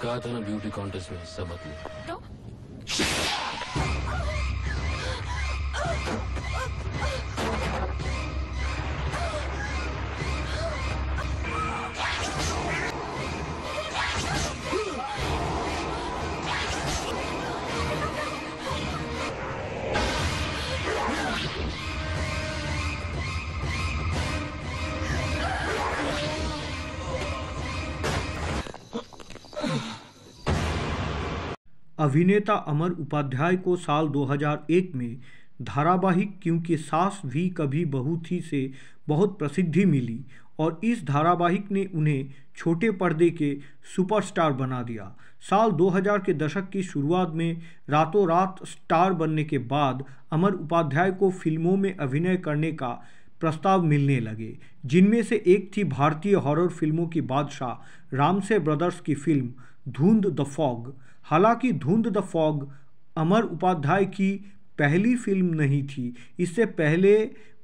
कहा था ना ब्यूटी कॉन्टेस्ट में हिस्सा मत ले। तो? अभिनेता अमर उपाध्याय को साल 2001 में धारावाहिक क्योंकि सास भी कभी बहू थी से बहुत प्रसिद्धि मिली और इस धारावाहिक ने उन्हें छोटे पर्दे के सुपरस्टार बना दिया। साल 2000 के दशक की शुरुआत में रातों रात स्टार बनने के बाद अमर उपाध्याय को फिल्मों में अभिनय करने का प्रस्ताव मिलने लगे, जिनमें से एक थी भारतीय हॉरर फिल्मों की बादशाह रामसे ब्रदर्स की फिल्म धुंध द फॉग। हालांकि धुंध द फॉग अमर उपाध्याय की पहली फिल्म नहीं थी। इससे पहले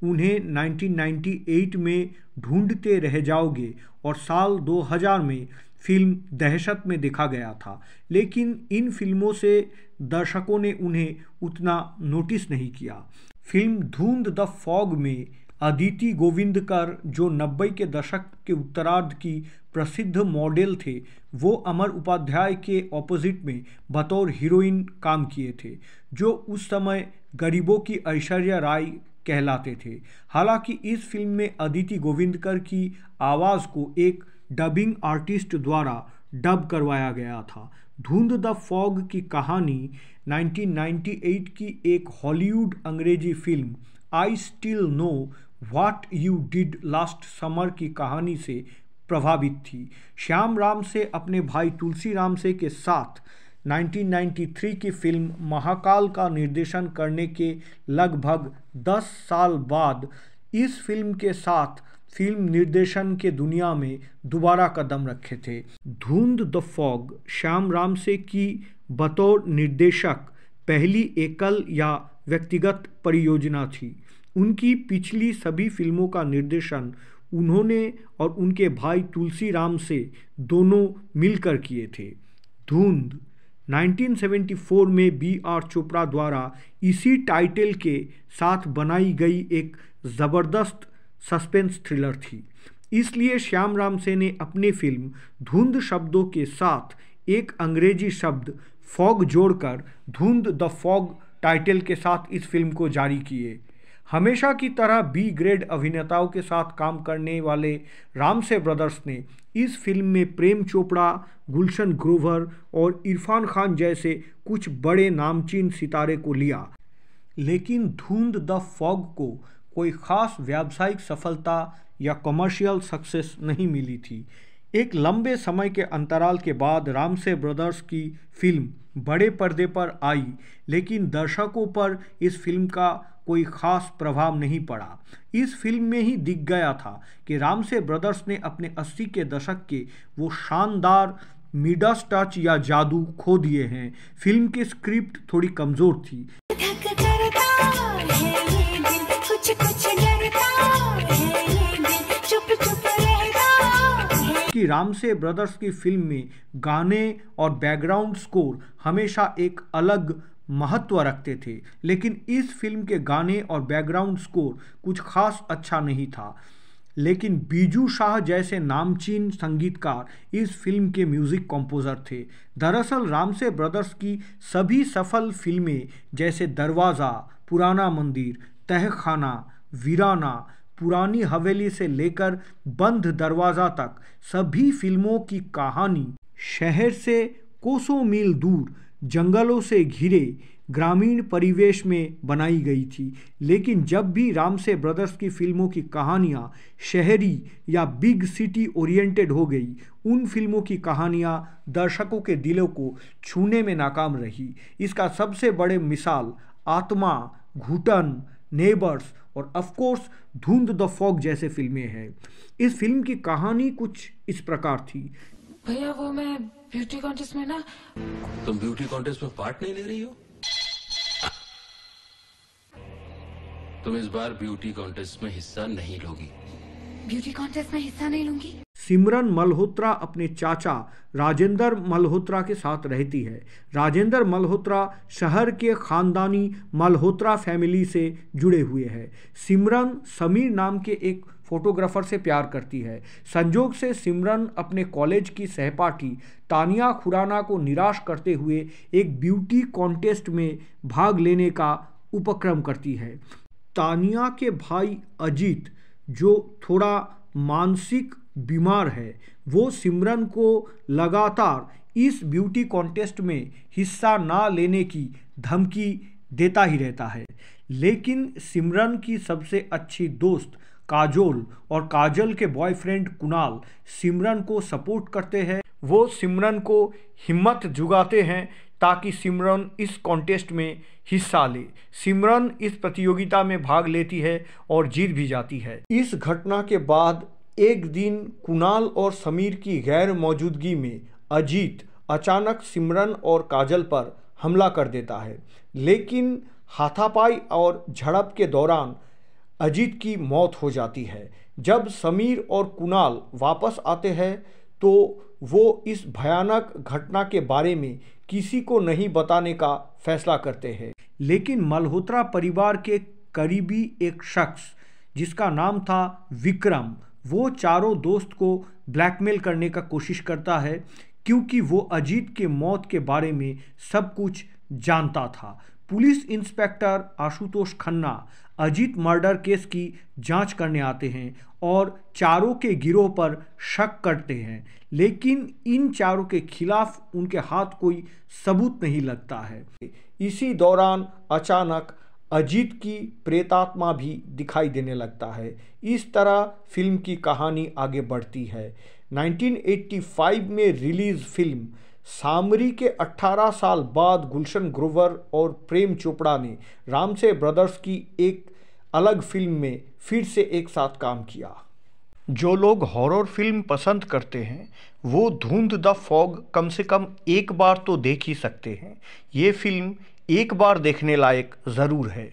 उन्हें 1998 में ढूंढते रह जाओगे और साल 2000 में फिल्म दहशत में देखा गया था, लेकिन इन फिल्मों से दर्शकों ने उन्हें उतना नोटिस नहीं किया। फिल्म धुंध द फॉग में अदिति गोविंदकर, जो 90 के दशक के उत्तरार्ध की प्रसिद्ध मॉडल थे, वो अमर उपाध्याय के ऑपोजिट में बतौर हीरोइन काम किए थे, जो उस समय गरीबों की ऐश्वर्या राय कहलाते थे। हालांकि इस फिल्म में अदिति गोविंदकर की आवाज़ को एक डबिंग आर्टिस्ट द्वारा डब करवाया गया था। धुंध द फॉग की कहानी 1998 की एक हॉलीवुड अंग्रेजी film I still know what you did last summer की कहानी से प्रभावित थी। श्याम रामसे अपने भाई तुलसी रामसे के साथ 1993 की फिल्म महाकाल का निर्देशन करने के लगभग 10 साल बाद इस फिल्म के साथ फिल्म निर्देशन के दुनिया में दोबारा कदम रखे थे। धुंध द फॉग श्याम रामसे की बतौर निर्देशक पहली एकल या व्यक्तिगत परियोजना थी। उनकी पिछली सभी फिल्मों का निर्देशन उन्होंने और उनके भाई तुलसी रामसे दोनों मिलकर किए थे। धुंध 1974 में B.R. चोपड़ा द्वारा इसी टाइटल के साथ बनाई गई एक ज़बरदस्त सस्पेंस थ्रिलर थी। इसलिए श्याम रामसे ने अपनी फिल्म धुंध शब्दों के साथ एक अंग्रेजी शब्द फॉग जोड़कर धुंध द फॉग टाइटल के साथ इस फिल्म को जारी किए। हमेशा की तरह बी ग्रेड अभिनेताओं के साथ काम करने वाले रामसे ब्रदर्स ने इस फिल्म में प्रेम चोपड़ा, गुलशन ग्रोवर और इरफान खान जैसे कुछ बड़े नामचीन सितारे को लिया, लेकिन धुंध द फॉग को कोई खास व्यावसायिक सफलता या कमर्शियल सक्सेस नहीं मिली थी। एक लंबे समय के अंतराल के बाद रामसे ब्रदर्स की फिल्म बड़े पर्दे पर आई, लेकिन दर्शकों पर इस फिल्म का कोई खास प्रभाव नहीं पड़ा। इस फिल्म में ही दिख गया था कि रामसे ब्रदर्स ने अपने 80 के दशक के वो शानदार मिडास टच या जादू खो दिए हैं। फिल्म की स्क्रिप्ट थोड़ी कमज़ोर थी कि रामसे ब्रदर्स की फिल्म में गाने और बैकग्राउंड स्कोर हमेशा एक अलग महत्व रखते थे, लेकिन इस फिल्म के गाने और बैकग्राउंड स्कोर कुछ खास अच्छा नहीं था। लेकिन बीजू शाह जैसे नामचीन संगीतकार इस फिल्म के म्यूज़िक कंपोज़र थे। दरअसल रामसे ब्रदर्स की सभी सफल फिल्में जैसे दरवाज़ा, पुराना मंदिर, तहखाना, वीराना, पुरानी हवेली से लेकर बंद दरवाज़ा तक सभी फिल्मों की कहानी शहर से कोसों मील दूर जंगलों से घिरे ग्रामीण परिवेश में बनाई गई थी। लेकिन जब भी रामसे ब्रदर्स की फिल्मों की कहानियाँ शहरी या बिग सिटी ओरिएंटेड हो गई, उन फिल्मों की कहानियाँ दर्शकों के दिलों को छूने में नाकाम रही। इसका सबसे बड़े मिसाल आत्मा, घुटन, नेबर्स और ऑफ कोर्स धुंध द फॉग जैसे फिल्में हैं। इस फिल्म की कहानी कुछ इस प्रकार थी। भैया वो मैं ब्यूटी कॉन्टेस्ट में ना। तुम ब्यूटी कॉन्टेस्ट में पार्ट नहीं ले रही हो? तुम इस बार ब्यूटी कॉन्टेस्ट में हिस्सा नहीं लोगी। ब्यूटी कॉन्टेस्ट में हिस्सा नहीं लूंगी। सिमरन मल्होत्रा अपने चाचा राजेंद्र मल्होत्रा के साथ रहती है। राजेंद्र मल्होत्रा शहर के खानदानी मल्होत्रा फैमिली से जुड़े हुए हैं। सिमरन समीर नाम के एक फोटोग्राफर से प्यार करती है। संजोग से सिमरन अपने कॉलेज की सहपाठी तानिया खुराना को निराश करते हुए एक ब्यूटी कॉन्टेस्ट में भाग लेने का उपक्रम करती है। तानिया के भाई अजीत, जो थोड़ा मानसिक बीमार है, वो सिमरन को लगातार इस ब्यूटी कॉन्टेस्ट में हिस्सा ना लेने की धमकी देता ही रहता है। लेकिन सिमरन की सबसे अच्छी दोस्त काजोल और काजल के बॉयफ्रेंड कुणाल सिमरन को सपोर्ट करते हैं। वो सिमरन को हिम्मत जुगाते हैं ताकि सिमरन इस कॉन्टेस्ट में हिस्सा ले। सिमरन इस प्रतियोगिता में भाग लेती है और जीत भी जाती है। इस घटना के बाद एक दिन कुणाल और समीर की गैर मौजूदगी में अजीत अचानक सिमरन और काजल पर हमला कर देता है। लेकिन हाथापाई और झड़प के दौरान अजीत की मौत हो जाती है। जब समीर और कुणाल वापस आते हैं तो वो इस भयानक घटना के बारे में किसी को नहीं बताने का फैसला करते हैं। लेकिन मल्होत्रा परिवार के करीबी एक शख्स जिसका नाम था विक्रम, वो चारों दोस्त को ब्लैकमेल करने का कोशिश करता है क्योंकि वो अजीत के मौत के बारे में सब कुछ जानता था। Police inspector Ashutosh Khanna Ajit murder case की जांच करने आते हैं और चारों के गिरोह पर शक करते हैं, लेकिन इन चारों के खिलाफ उनके हाथ कोई सबूत नहीं लगता है। इसी दौरान अचानक अजीत की प्रेतात्मा भी दिखाई देने लगता है। इस तरह फिल्म की कहानी आगे बढ़ती है। 1985 में रिलीज फिल्म सामरी के 18 साल बाद गुलशन ग्रोवर और प्रेम चोपड़ा ने रामसे ब्रदर्स की एक अलग फिल्म में फिर से एक साथ काम किया। जो लोग हॉरर फिल्म पसंद करते हैं वो धुंध द फॉग कम से कम एक बार तो देख ही सकते हैं। ये फिल्म एक बार देखने लायक ज़रूर है।